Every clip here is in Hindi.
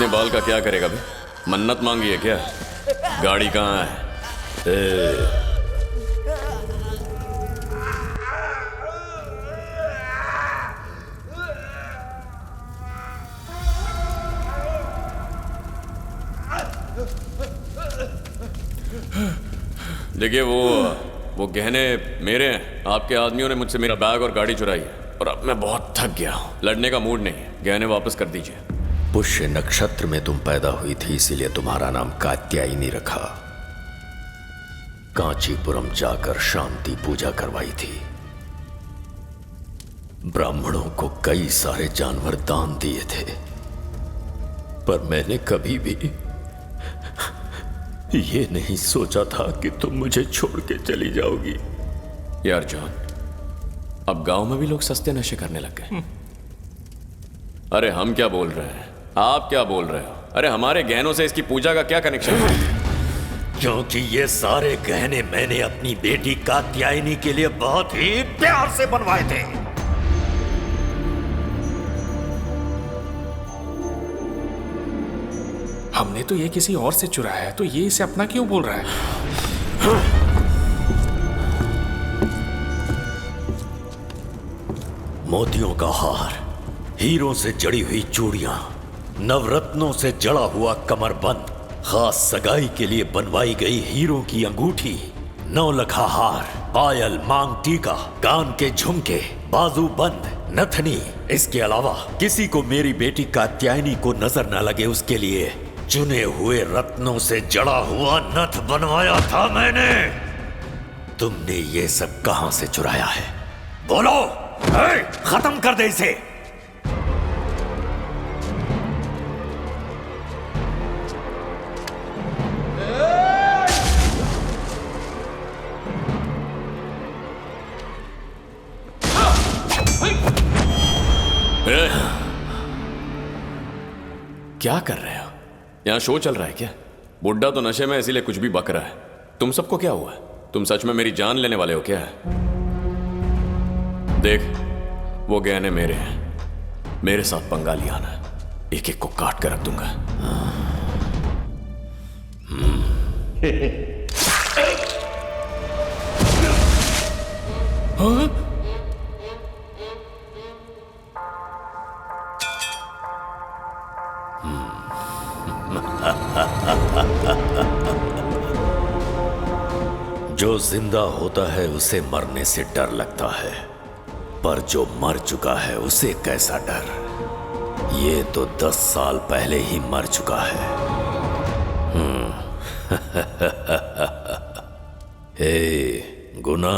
इतने बाल का क्या करेगा बे? मन्नत मांगी है क्या? गाड़ी कहाँ है? देखिए वो गहने मेरे हैं। आपके आदमियों ने मुझसे मेरा बैग और गाड़ी चुराई है और अब मैं बहुत थक गया हूँ। लड़ने का मूड नहीं है। गहने वापस कर दीजिए। पुष्य नक्षत्र में तुम पैदा हुई थी, इसीलिए तुम्हारा नाम कात्यायनी रखा। कांचीपुरम जाकर शांति पूजा करवाई थी। ब्राह्मणों को कई सारे जानवर दान दिए थे, पर मैंने कभी भी ये नहीं सोचा था कि तुम मुझे छोड़ के चली जाओगी। यार जॉन, अब गांव में भी लोग सस्ते नशे करने लग गए। अरे हम क्या बोल रहे हैं, आप क्या बोल रहे हो? अरे हमारे गहनों से इसकी पूजा का क्या कनेक्शन है? क्योंकि ये सारे गहने मैंने अपनी बेटी कात्यायनी के लिए बहुत ही प्यार से बनवाए थे। हमने तो ये किसी और से चुराया है, तो ये इसे अपना क्यों बोल रहा है? मोतियों का हार, हीरों से जड़ी हुई चूड़ियां, नवरत्नों से जड़ा हुआ कमरबंद, खास सगाई के लिए बनवाई गई हीरों की अंगूठी, 9 लखा हार, पायल, मांग टीका, कान के झुमके, बाजू बंद, नथनी। इसके अलावा किसी को मेरी बेटी कात्यायनी को नजर न लगे उसके लिए चुने हुए रत्नों से जड़ा हुआ नथ बनवाया था मैंने। तुमने ये सब कहां से चुराया है? बोलो, खत्म कर दे इसे। क्या कर रहे हो? यहाँ शो चल रहा है क्या? बुड्ढा तो नशे में इसीलिए कुछ भी बक रहा है। तुम सबको क्या हुआ? तुम सच में मेरी जान लेने वाले हो क्या? देख, वो गहने मेरे हैं। मेरे साथ पंगा लिया ना, एक एक को काट कर रख दूंगा। जो जिंदा होता है उसे मरने से डर लगता है, पर जो मर चुका है उसे कैसा डर? ये तो 10 साल पहले ही मर चुका है। हे गुना,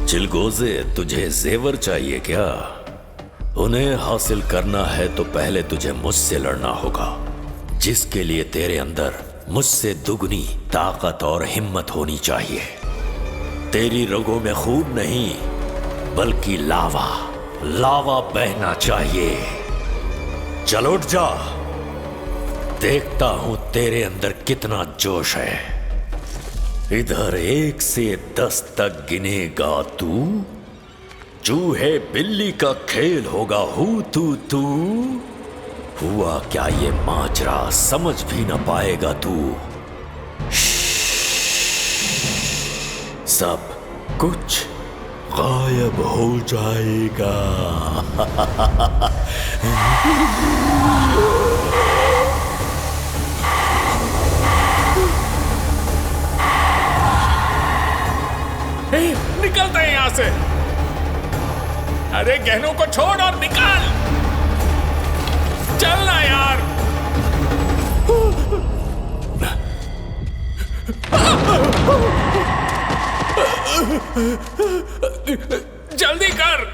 चिलगोजे, तुझे जेवर चाहिए क्या? उन्हें हासिल करना है तो पहले तुझे मुझसे लड़ना होगा, जिसके लिए तेरे अंदर मुझसे दुगनी ताकत और हिम्मत होनी चाहिए। तेरी रगों में खून नहीं, बल्कि लावा बहना चाहिए। चल उठ जा, देखता हूं तेरे अंदर कितना जोश है। इधर 1 से 10 तक गिनेगा तू, चूहे बिल्ली का खेल होगा हू तू। हुआ क्या ये माजरा समझ भी न पाएगा तू। सब कुछ गायब हो जाएगा। निकलते हैं यहां से। अरे गहनों को छोड़ और निकल। चलना यार। जल्दी कर।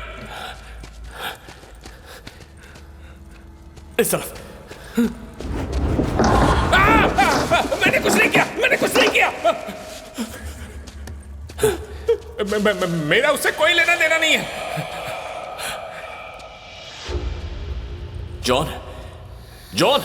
इस तरफ। मैंने कुछ नहीं किया, मैंने कुछ नहीं किया। मेरा उससे कोई लेना देना नहीं है। जॉन, जॉन,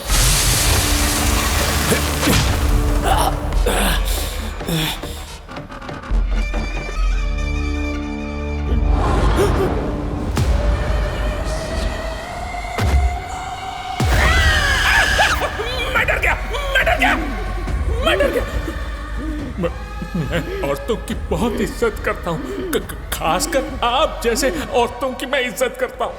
मैं डर गया, मैं डर गया, मैं डर गया। मैं औरतों की बहुत इज्जत करता हूँ, खासकर आप जैसे औरतों की मैं इज्जत करता हूँ।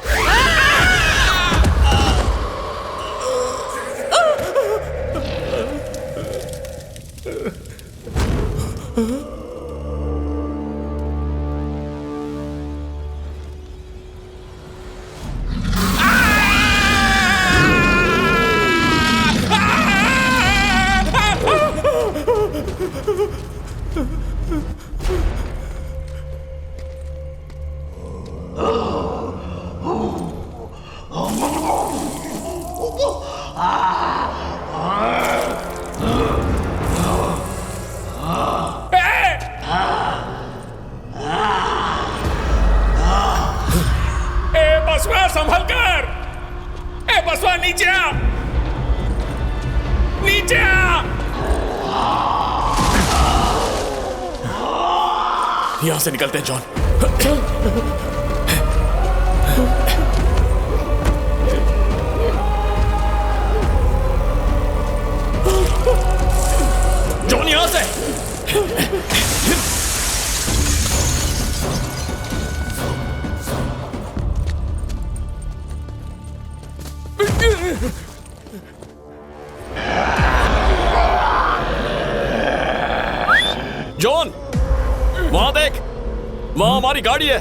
बसवा संभल कर! ए बसवा नीचे आ! नीचे आ! यहां से निकलते हैं जॉन। जॉन यहां से! जॉन, वहां देख, वहां हमारी गाड़ी है।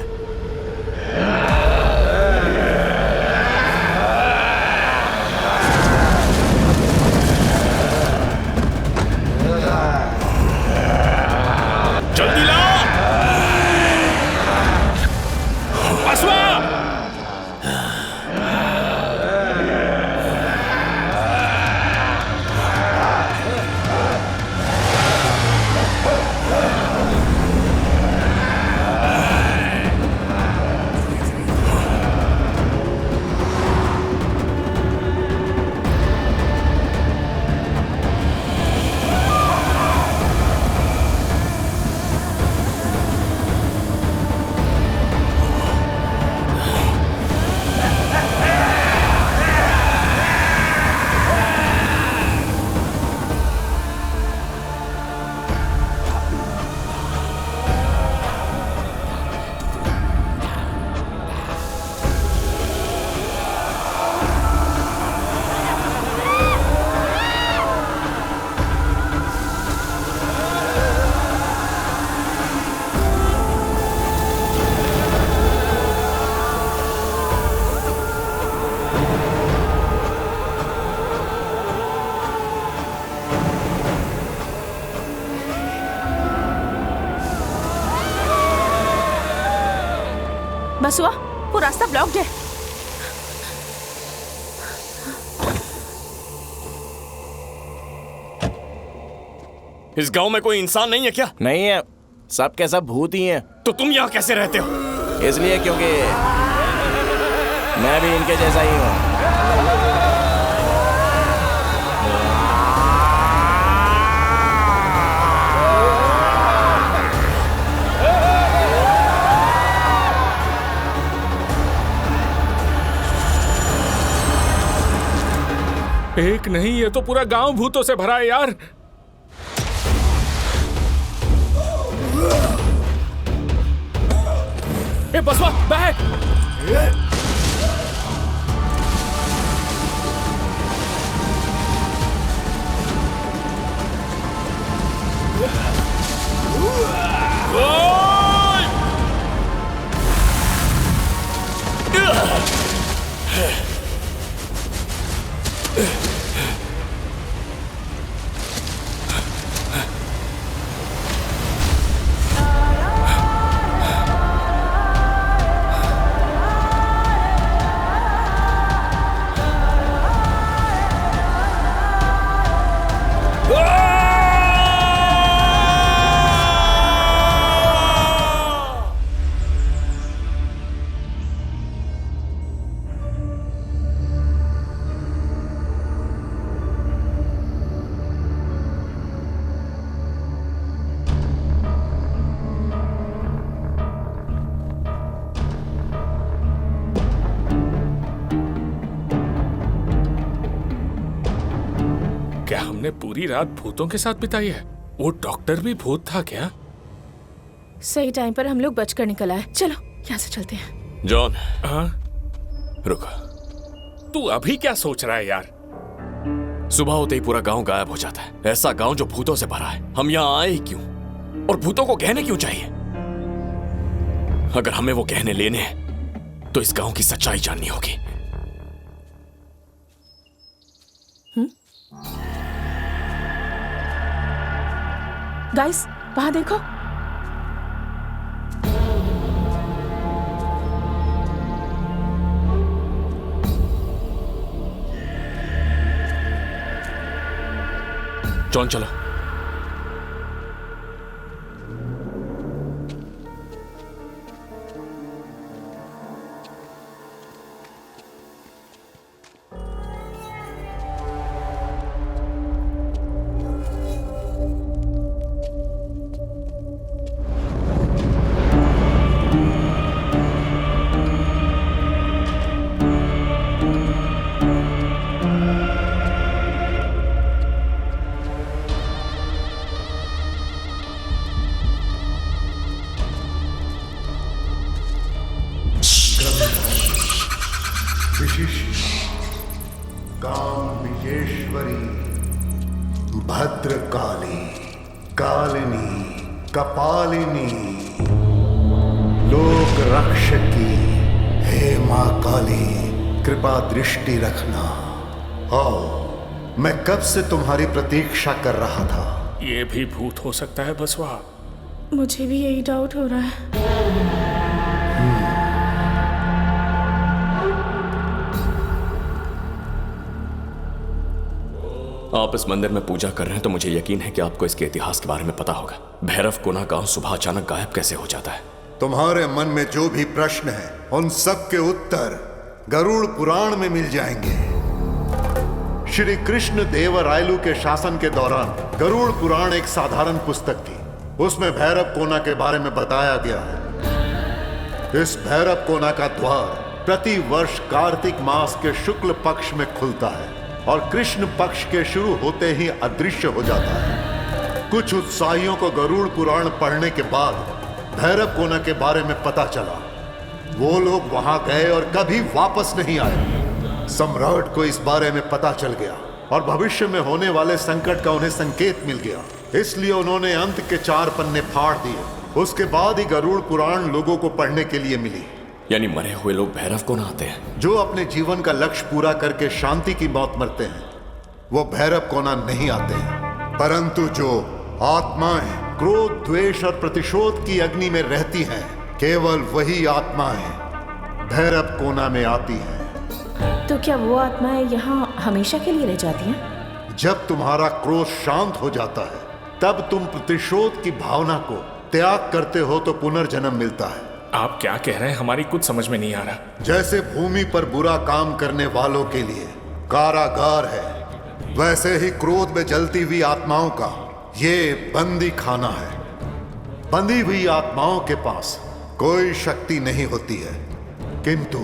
जल्दी ला! बसवा! बसुआ, वो रास्ता ब्लॉक्ड है। इस गांव में कोई इंसान नहीं है क्या? नहीं है, सब के सब भूत ही हैं। तो तुम यहाँ कैसे रहते हो? इसलिए क्योंकि मैं भी इनके जैसा ही हूँ। एक नहीं, ये तो पूरा गांव भूतों से भरा है यार। ए बसवा, बैठ! तुमने पूरी रात भूतों के साथ बिताई है? वो डॉक्टर भी भूत था क्या? सही टाइम पर हम लोग बचकर निकल आए। चलो यहाँ से चलते हैं। जॉन, हाँ? रुको। तू अभी क्या सोच रहा है यार? सुबह होते ही पूरा गांव गायब हो जाता है। ऐसा गांव जो भूतों से भरा है। हम यहाँ आए ही क्यों? और भूतों को गहने क्यों चाहिए? अगर हमें वो गहने लेने हैं तो इस गांव की सच्चाई जाननी होगी। गाइस, वहां देखो। जॉन चलो। काम विजेश्वरी, भद्रकाली, कालिनी, कपालिनी, लोक रक्षकी, हे मां काली, कृपा दृष्टि रखना। आओ, मैं कब से तुम्हारी प्रतीक्षा कर रहा था। ये भी भूत हो सकता है बसवा? मुझे भी यही डाउट हो रहा है। आप इस मंदिर में पूजा कर रहे हैं तो मुझे यकीन है कि आपको इसके इतिहास के बारे में पता होगा। भैरव कोना गांव सुबह अचानक गायब कैसे हो जाता है? तुम्हारे मन में जो भी प्रश्न है उन सब के उत्तर गरुड़ पुराण में मिल जाएंगे। श्री कृष्ण देवरायलु के शासन के दौरान गरुड़ पुराण एक साधारण पुस्तक थी। उसमें भैरव कोना के बारे में बताया गया है। इस भैरव कोना का द्वार प्रति वर्ष कार्तिक मास के शुक्ल पक्ष में खुलता है और कृष्ण पक्ष के शुरू होते ही अदृश्य हो जाता है। कुछ उत्साहियों को गरुड़ पुराण पढ़ने के बाद भैरव कोना के बारे में पता चला। वो लोग वहां गए और कभी वापस नहीं आए। सम्राट को इस बारे में पता चल गया और भविष्य में होने वाले संकट का उन्हें संकेत मिल गया। इसलिए उन्होंने अंत के 4 पन्ने फाड़ दिए। उसके बाद ही गरुड़ पुराण लोगों को पढ़ने के लिए मिली। यानी मरे हुए लोग भैरव कोना आते हैं? जो अपने जीवन का लक्ष्य पूरा करके शांति की मौत मरते हैं वो भैरव कोना नहीं आते हैं, परंतु जो आत्माएं क्रोध, द्वेष और प्रतिशोध की अग्नि में रहती हैं, केवल वही आत्माएं भैरव कोना में आती हैं। तो क्या वो आत्माएं यहाँ हमेशा के लिए रह जाती हैं? जब तुम्हारा क्रोध शांत हो जाता है तब तुम प्रतिशोध की भावना को त्याग करते हो तो पुनर्जन्म मिलता है। आप क्या कह रहे हैं? हमारी कुछ समझ में नहीं आ रहा। जैसे भूमि पर बुरा काम करने वालों के लिए कारागार है, वैसे ही क्रोध में जलती हुई आत्माओं का ये बंदी खाना है। बंदी हुई आत्माओं के पास कोई शक्ति नहीं होती है, किंतु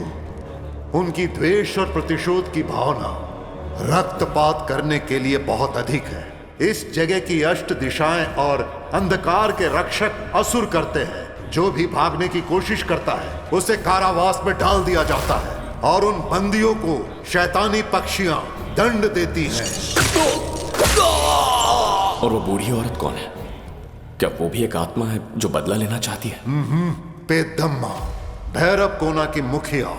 उनकी द्वेष और प्रतिशोध की भावना रक्तपात करने के लिए बहुत अधिक है। इस जगह की अष्ट दिशाएं और अंधकार के रक्षक असुर करते हैं। जो भी भागने की कोशिश करता है उसे कारावास में डाल दिया जाता है और उन बंदियों को शैतानी पक्षियां दंड देती हैं। और वो बूढ़ी औरत कौन है? क्या वो भी एक आत्मा है जो बदला लेना चाहती है? पेदम्मा, भैरव कोना की मुखिया।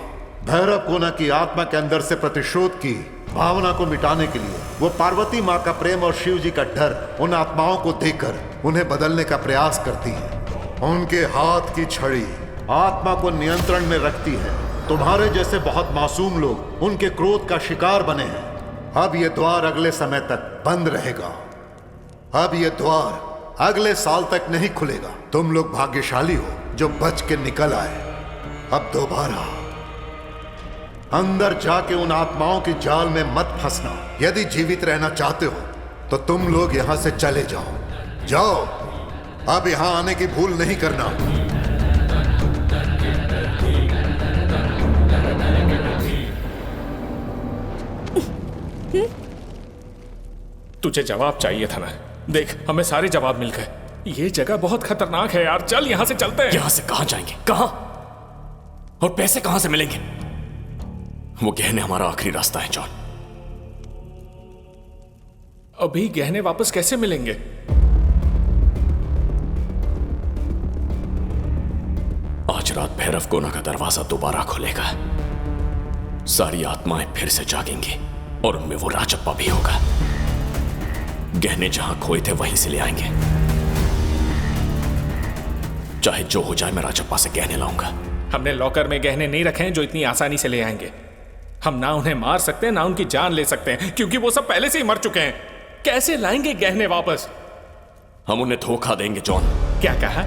भैरव कोना की आत्मा के अंदर से प्रतिशोध की भावना को मिटाने के लिए वो पार्वती माँ का प्रेम और शिव जी का डर उन आत्माओं को देकर उन्हें बदलने का प्रयास करती है। उनके हाथ की छड़ी आत्मा को नियंत्रण में रखती है। तुम्हारे जैसे बहुत मासूम लोग उनके क्रोध का शिकार बने हैं। अब यह द्वार अगले समय तक बंद रहेगा। अब यह द्वार अगले साल तक नहीं खुलेगा। तुम लोग भाग्यशाली हो जो बच के निकल आए। अब दोबारा अंदर जाके उन आत्माओं की जाल में मत फंसना। यदि जीवित रहना चाहते हो तो तुम लोग यहां से चले जाओ। जाओ, अब यहां आने की भूल नहीं करना। तुझे जवाब चाहिए था ना? देख, हमें सारे जवाब मिल गए। ये जगह बहुत खतरनाक है यार, चल यहाँ से चलते हैं। यहां से कहां जाएंगे? कहां? और पैसे कहां से मिलेंगे? वो गहने हमारा आखिरी रास्ता है जॉन। अभी गहने वापस कैसे मिलेंगे? आज रात भैरव कोना का दरवाजा दोबारा खुलेगा। सारी आत्माएं फिर से जागेंगी और उनमें वो राजप्पा भी होगा। गहने जहां खोए थे वहीं से ले आएंगे। चाहे जो हो जाए, मैं राजप्पा से गहने लाऊंगा। हमने लॉकर में गहने नहीं रखे हैं जो इतनी आसानी से ले आएंगे। हम ना उन्हें मार सकते हैं ना उनकी जान ले सकते हैं, क्योंकि वो सब पहले से ही मर चुके हैं। कैसे लाएंगे गहने वापस? हम उन्हें धोखा देंगे जॉन। क्या कहा?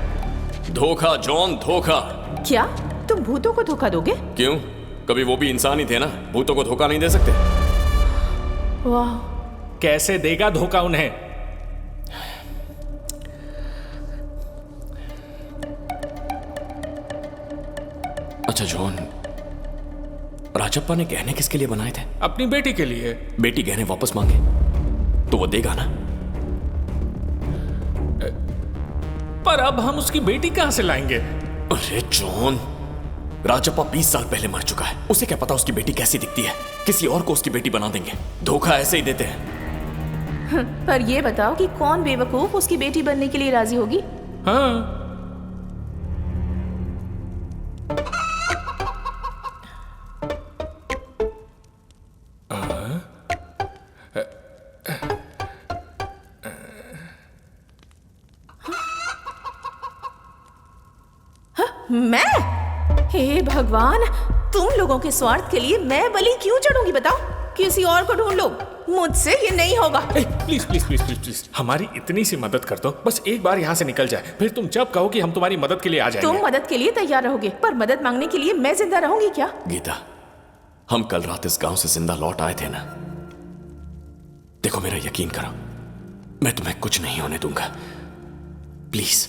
धोखा जॉन, धोखा। क्या तुम भूतों को धोखा दोगे? क्यों? कभी वो भी इंसान ही थे ना, भूतों को धोखा नहीं दे सकते। वाह, कैसे देगा धोखा उन्हें? अच्छा जॉन, राजप्पा ने गहने किसके लिए बनाए थे? अपनी बेटी के लिए। बेटी गहने वापस मांगे तो वो देगा ना? पर अब हम उसकी बेटी कहां से लाएंगे? अरे जॉन, राजप्पा 20 साल पहले मर चुका है। उसे क्या पता उसकी बेटी कैसी दिखती है? किसी और को उसकी बेटी बना देंगे। धोखा ऐसे ही देते हैं। पर ये बताओ कि कौन बेवकूफ उसकी बेटी बनने के लिए राजी होगी? हाँ, मैं? हे भगवान, तुम लोगों के स्वार्थ के लिए मैं बलि क्यों चढ़ूंगी बताओ? किसी और को ढूंढ लो, मुझसे ये नहीं होगा। Please please please please please, हमारी इतनी सी मदद कर दो, बस एक बार यहाँ से निकल जाए। फिर तुम जब कहो कि हम तुम्हारी मदद के लिए आ जाएंगे। तुम मदद के लिए तैयार रहोगे, पर मदद मांगने के लिए मैं जिंदा रहूंगी क्या? गीता, हम कल रात इस गांव से जिंदा लौट आए थे ना। देखो, मेरा यकीन करो, मैं तुम्हें कुछ नहीं होने दूंगा। प्लीज।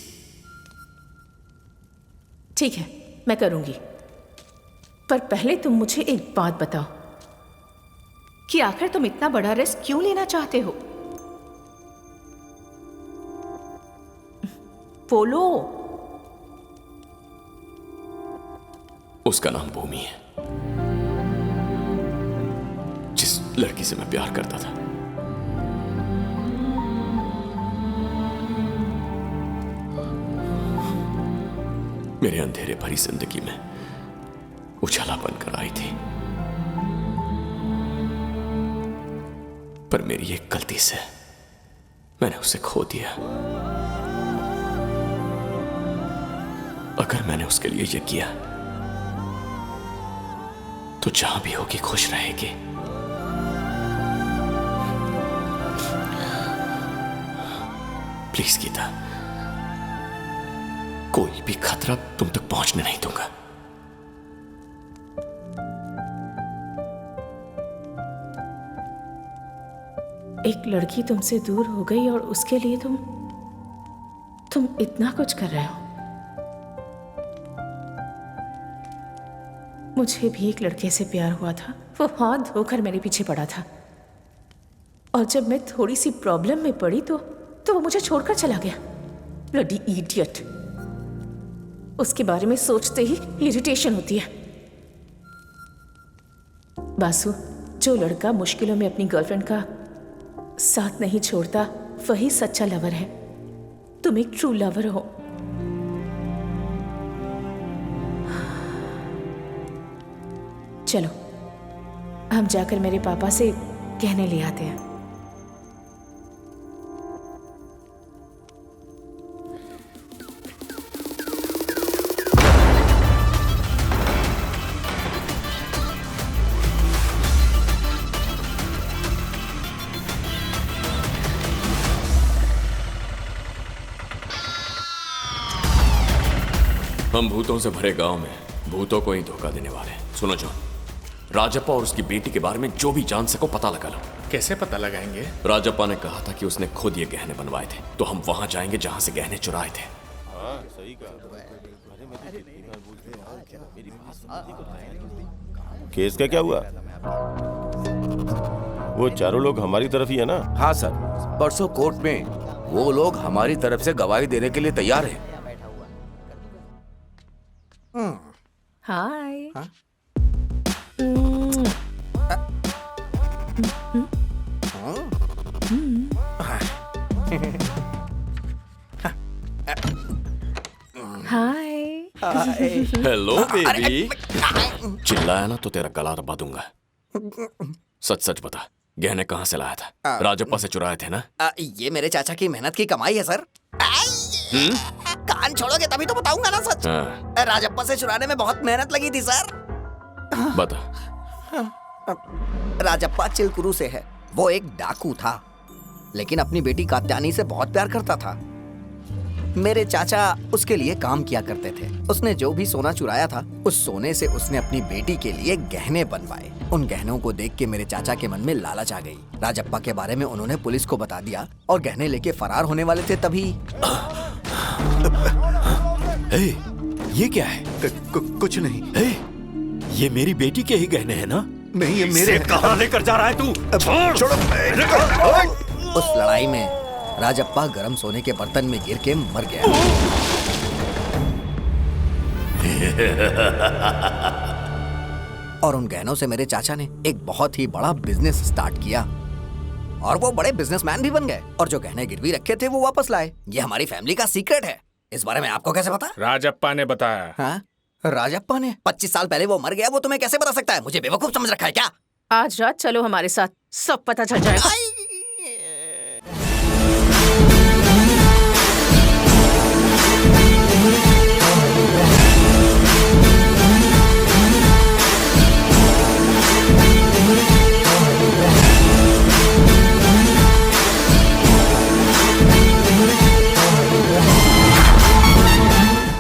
ठीक है, मैं करूंगी, पर पहले तुम मुझे एक बात बताओ कि आखिर तुम इतना बड़ा रिस्क क्यों लेना चाहते हो? बोलो। उसका नाम भूमि है, जिस लड़की से मैं प्यार करता था। मेरे अंधेरे भरी जिंदगी में उछाला बनकर आई थी, पर मेरी एक गलती से मैंने उसे खो दिया। अगर मैंने उसके लिए ये किया तो जहां भी होगी खुश रहेगी। प्लीज गीता, कोई भी खतरा तुम तक पहुंचने नहीं दूंगा। एक लड़की तुमसे दूर हो गई और उसके लिए तुम इतना कुछ कर रहे हो। मुझे भी एक लड़के से प्यार हुआ था, वो हाथ धोकर मेरे पीछे पड़ा था, और जब मैं थोड़ी सी प्रॉब्लम में पड़ी तो वो मुझे छोड़कर चला गया। Bloody idiot. उसके बारे में सोचते ही इरिटेशन होती है। बासु, जो लड़का मुश्किलों में अपनी गर्लफ्रेंड का साथ नहीं छोड़ता वही सच्चा लवर है। तुम एक ट्रू लवर हो। चलो, हम जाकर मेरे पापा से कहने ले आते हैं। हम भूतों से भरे गांव में भूतों को ही धोखा देने वाले हैं। सुनो जॉन, राजप्पा और उसकी बेटी के बारे में जो भी जान सको पता लगा लो। कैसे पता लगाएंगे? राजप्पा ने कहा था कि उसने खुद ये गहने बनवाए थे, तो हम वहां जाएंगे जहां से गहने चुराए थे। केस का क्या हुआ? वो चारों लोग हमारी तरफ ही है ना? हाँ सर, परसों कोर्ट में वो लोग हमारी तरफ से गवाही देने के लिए तैयार हैं। हाय। हाय। Hello baby. चिल्लाया ना तो तेरा गला दबा दूंगा। सच सच बता, गहने कहाँ से लाया था? राजप्पा से चुराए थे ना? ये मेरे चाचा की मेहनत की कमाई है सर। कान छोड़ोगे तभी तो बताऊंगा ना सच। हाँ। राजप्पा से चुराने में बहुत मेहनत लगी थी सर। बता। राजप्पा चिलकुरू से है। वो एक डाकू था, लेकिन अपनी बेटी कात्यानी से बहुत प्यार करता था। मेरे चाचा उसके लिए काम किया करते थे। उसने जो भी सोना चुराया था, उस सोने से उसने अपनी बेटी के लिए गहने बनवाए। उन गहनों को देख के मेरे चाचा के मन में लालच आ गई। राजप्पा के बारे में उन्होंने पुलिस को बता दिया और गहने लेके फरार होने वाले थे तभी। ये क्या है? कुछ नहीं। ये मेरी बेटी के ही गहने हैं ना? नहीं, ये मेरे कहाँ लेकर जा रहा है तू? उस लड़ाई में राजप्पा गरम सोने के बर्तन में गिर के मर गया। और उन गहनों से मेरे चाचा ने एक बहुत ही बड़ा बिजनेस स्टार्ट किया और वो बड़े बिजनेसमैन भी बन गए। और जो गहने गिरवी रखे थे वो वापस लाए। ये हमारी फैमिली का सीक्रेट है। इस बारे में आपको कैसे पता? राजप्पा ने बताया। हाँ? राजप्पा ने? 25 साल पहले वो मर गया, वो तुम्हें कैसे बता सकता है? मुझे बेवकूफ समझ रखा है क्या? आज रात चलो हमारे साथ, सब पता चल जाएगा।